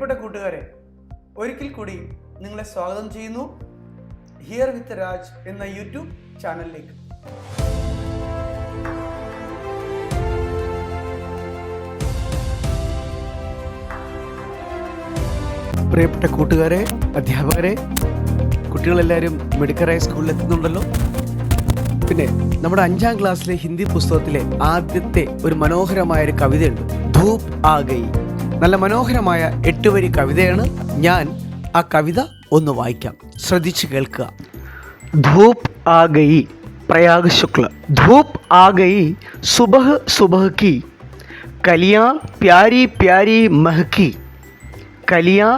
പ്രിയപ്പെട്ട കൂട്ടുകാരെ, ഒരിക്കൽ കൂടി നിങ്ങളെ സ്വാഗതം ചെയ്യുന്നു ഹിയർ വിത്ത് രാജ് എന്ന യൂട്യൂബ് ചാനലിലേക്ക്. പ്രിയപ്പെട്ട കൂട്ടുകാരെ, അധ്യാപകരെ, കുട്ടികളെല്ലാവരും മെഡിക്കൽ സ്കൂളിൽ എത്തുന്നുണ്ടല്ലോ. പിന്നെ നമ്മുടെ 5ാം ക്ലാസ്സിലെ ഹിന്ദി പുസ്തകത്തിലെ ആദ്യത്തെ ഒരു മനോഹരമായൊരു കവിതയുണ്ട്, ധൂപ് ആ ഗയി. നല്ല മനോഹരമായ 8 വരി കവിതയാണ്. ഞാൻ ആ കവിത ഒന്ന് വായിക്കാം, ശ്രദ്ധിച്ച് കേൾക്കുക. ധൂപ് ആ ഗയി, പ്രയാഗ് ശുക്ല. ധൂപ് ആ ഗയി, സുബഹ് സുബഹ് की कलियां प्यारी प्यारी महकी, कलियां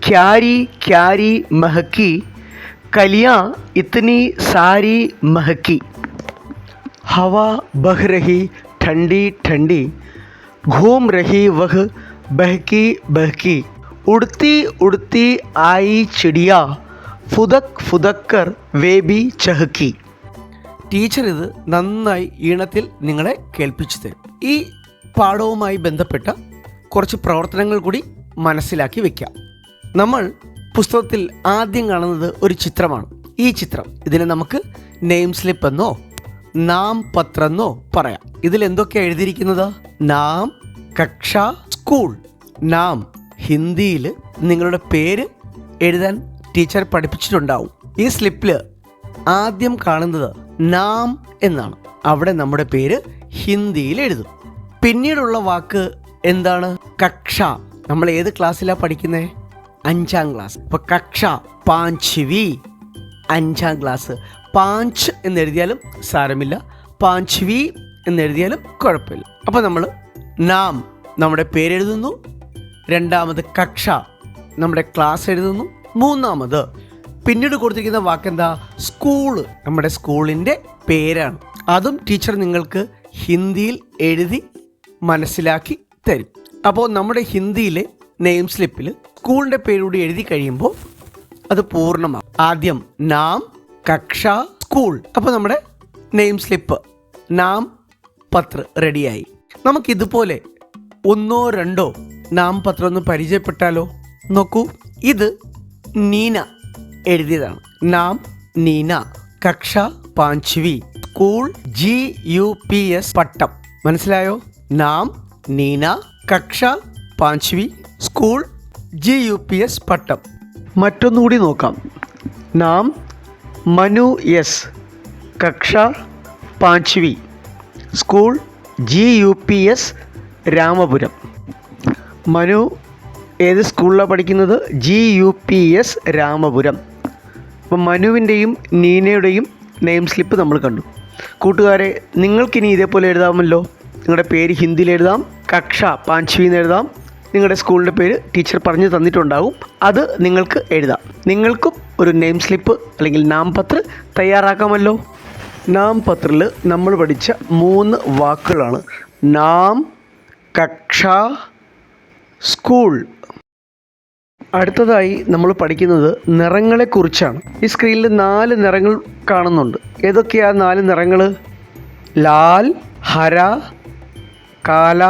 क्यारी क्यारी महकी, कलियां इतनी सारी महकी, हवा बह रही ठंडी ठंडी, घूम रही वह बहकी बहकी, उड़ती उड़ती आई चिड़िया, ഫുദക് ഫുദക്കർ വേബി ചഹക്കി. ടീച്ചർ ഇത് നന്നായി ഈണത്തിൽ നിങ്ങളെ കേൾപ്പിച്ചു തരും. ഈ പാഠവുമായി ബന്ധപ്പെട്ട കുറച്ച് പ്രവർത്തനങ്ങൾ കൂടി മനസ്സിലാക്കി വെക്കാം. നമ്മൾ പുസ്തകത്തിൽ ആദ്യം കാണുന്നത് ഒരു ചിത്രമാണ്. ഈ ചിത്രം, ഇതിനെ നമുക്ക് നെയിം സ്ലിപ്പ് എന്നോ നാം പത്ര എന്നോ പറയാം. ഇതിൽ എന്തൊക്കെയാണ് എഴുതിയിരിക്കുന്നത്? നാം, കക്ഷ, സ്കൂൾ. നാം ഹിന്ദിയിൽ നിങ്ങളുടെ പേര് എഴുതാൻ ടീച്ചർ പഠിപ്പിച്ചിട്ടുണ്ടാവും. ഈ സ്ലിപ്പിൽ ആദ്യം കാണുന്നത് നാം എന്നാണ്. അവിടെ നമ്മുടെ പേര് ഹിന്ദിയിൽ എഴുതും. പിന്നീടുള്ള വാക്ക് എന്താണ്? കക്ഷ. നമ്മൾ ഏത് ക്ലാസ്സിലാണ് പഠിക്കുന്നത്? 5ാം ക്ലാസ്. അപ്പോൾ കക്ഷ, പാഞ്ച്വി, 5ാം ക്ലാസ്. പാഞ്ച് എന്നെഴുതിയാലും സാരമില്ല, പാഞ്ച്വി എന്നെഴുതിയാലും കുഴപ്പമില്ല. അപ്പോൾ നമ്മൾ നാം നമ്മുടെ പേരെഴുതുന്നു, രണ്ടാമത് കക്ഷ നമ്മുടെ ക്ലാസ് എഴുതുന്നു, മൂന്നാമത് പിന്നീട് കൊടുത്തിരിക്കുന്ന വാക്കെന്താ? സ്കൂള്. നമ്മുടെ സ്കൂളിൻ്റെ പേരാണ്. അതും ടീച്ചർ നിങ്ങൾക്ക് ഹിന്ദിയിൽ എഴുതി മനസ്സിലാക്കി തരും. അപ്പോൾ നമ്മുടെ ഹിന്ദിയിലെ നെയിം സ്ലിപ്പിൽ സ്കൂളിൻ്റെ പേരുകൂടി എഴുതി കഴിയുമ്പോൾ അത് പൂർണ്ണമാകും. ആദ്യം നാം, കക്ഷ, സ്കൂൾ. അപ്പോൾ നമ്മുടെ നെയിം സ്ലിപ്പ്, നാം പത്ര റെഡിയായി. നമുക്കിതുപോലെ 1 or 2 നാം പത്രം ഒന്ന് പരിചയപ്പെട്ടാലോ? നോക്കൂ, ഇത് നീന എഴുതിയതാണ്. നാം നീന, കക്ഷ പാഞ്ച്വി, സ്കൂൾ GUPS പട്ടം. മനസ്സിലായോ? നാം നീന, കക്ഷ പാഞ്ച്വി, സ്കൂൾ GUPS പട്ടം. മറ്റൊന്നുകൂടി നോക്കാം. നാം മനു എസ്, കക്ഷ പാഞ്ച്വി, സ്കൂൾ GUPS രാമപുരം. മനു ഏത് സ്കൂളിലാണ് പഠിക്കുന്നത്? GUPS രാമപുരം. അപ്പം മനുവിൻ്റെയും നീനയുടെയും നെയിം സ്ലിപ്പ് നമ്മൾ കണ്ടു. കൂട്ടുകാരെ, നിങ്ങൾക്കിനി ഇതേപോലെ എഴുതാമല്ലോ. നിങ്ങളുടെ പേര് ഹിന്ദിയിൽ എഴുതാം, കക്ഷ പാഞ്ച്വി എന്ന് എഴുതാം, നിങ്ങളുടെ സ്കൂളിൻ്റെ പേര് ടീച്ചർ പറഞ്ഞു തന്നിട്ടുണ്ടാകും, അത് നിങ്ങൾക്ക് എഴുതാം. നിങ്ങൾക്കും ഒരു നെയിം സ്ലിപ്പ് അല്ലെങ്കിൽ നാം പത്ര തയ്യാറാക്കാമല്ലോ. നാം പത്രത്തിൽ നമ്മൾ പഠിച്ച 3 വാക്കുകളാണ് നാം, കക്ഷ, സ്കൂൾ. അടുത്തതായി നമ്മൾ പഠിക്കുന്നത് നിറങ്ങളെക്കുറിച്ചാണ്. ഈ സ്ക്രീനിൽ 4 നിറങ്ങൾ കാണുന്നുണ്ട്. ഏതൊക്കെയാണ് 4 നിറങ്ങൾ? ലാൽ, ഹര, കാല,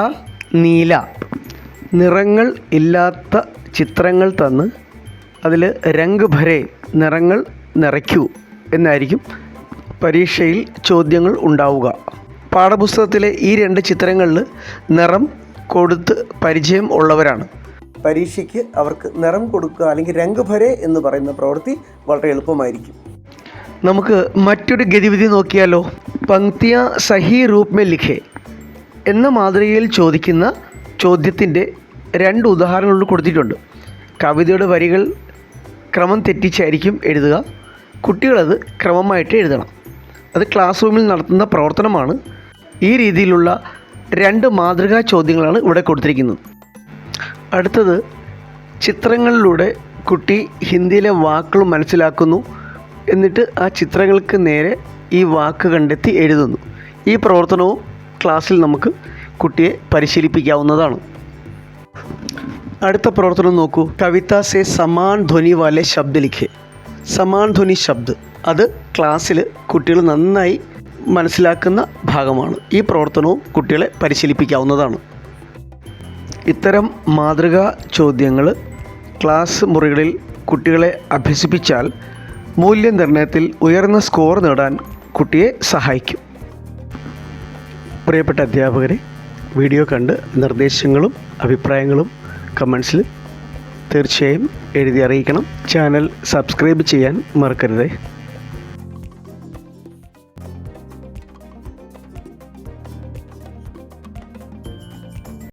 നീല. നിറങ്ങൾ ഇല്ലാത്ത ചിത്രങ്ങൾ തന്ന് അതിൽ രംഗ് ഭരേ, നിറങ്ങൾ നിറയ്ക്കൂ എന്നായിരിക്കും പരീക്ഷയിൽ ചോദ്യങ്ങൾ ഉണ്ടാവുക. പാഠപുസ്തകത്തിലെ ഈ 2 ചിത്രങ്ങളിൽ നിറം കൊടുത്ത് പരിചയം ഉള്ളവരാണ്. പരീക്ഷയ്ക്ക് അവർക്ക് നിറം കൊടുക്കുക അല്ലെങ്കിൽ രംഗ് ഭരേ എന്ന് പറയുന്ന പ്രവൃത്തി വളരെ എളുപ്പമായിരിക്കും. നമുക്ക് മറ്റൊരു ഗതിവിധി നോക്കിയാലോ? പങ്ക്തിയ സഹി രൂപ് മേ ലിഖേ എന്ന മാതൃകയിൽ ചോദിക്കുന്ന ചോദ്യത്തിൻ്റെ 2 ഉദാഹരണങ്ങൾ കൊടുത്തിട്ടുണ്ട്. കവിതയുടെ വരികൾ ക്രമം തെറ്റിച്ചായിരിക്കും എഴുതുക. കുട്ടികളത് ക്രമമായിട്ട് എഴുതണം. അത് ക്ലാസ് റൂമിൽ നടത്തുന്ന പ്രവർത്തനമാണ്. ഈ രീതിയിലുള്ള 2 മാതൃകാ ചോദ്യങ്ങളാണ് ഇവിടെ കൊടുത്തിരിക്കുന്നത്. അടുത്തത്, ചിത്രങ്ങളിലൂടെ കുട്ടി ഹിന്ദിയിലെ വാക്കുകൾ മനസ്സിലാക്കുന്നു, എന്നിട്ട് ആ ചിത്രങ്ങൾക്ക് നേരെ ഈ വാക്ക് കണ്ടെത്തി എഴുതുന്നു. ഈ പ്രവർത്തനവും ക്ലാസ്സിൽ നമുക്ക് കുട്ടിയെ പരിശീലിപ്പിക്കാവുന്നതാണ്. അടുത്ത പ്രവർത്തനം നോക്കൂ. കവിത സെ സമാൻ ധ്വനി വാലെ ശബ്ദ ലിഖേ. സമാൻ ധ്വനി ശബ്ദ്, അത് ക്ലാസ്സിൽ കുട്ടികൾ നന്നായി മനസ്സിലാക്കുന്ന ഭാഗമാണ്. ഈ പ്രവർത്തനവും കുട്ടികളെ പരിശീലിപ്പിക്കാവുന്നതാണ്. ഇത്തരം മാതൃകാ ചോദ്യങ്ങൾ ക്ലാസ് മുറികളിൽ കുട്ടികളെ അഭ്യസിപ്പിച്ചാൽ മൂല്യനിർണ്ണയത്തിൽ ഉയർന്ന സ്കോർ നേടാൻ കുട്ടിയെ സഹായിക്കും. പ്രിയപ്പെട്ട അധ്യാപകരെ, വീഡിയോ കണ്ട് നിർദ്ദേശങ്ങളും അഭിപ്രായങ്ങളും കമൻസിൽ തീർച്ചയായും എഴുതി അറിയിക്കണം. ചാനൽ സബ്സ്ക്രൈബ് ചെയ്യാൻ മറക്കരുത്.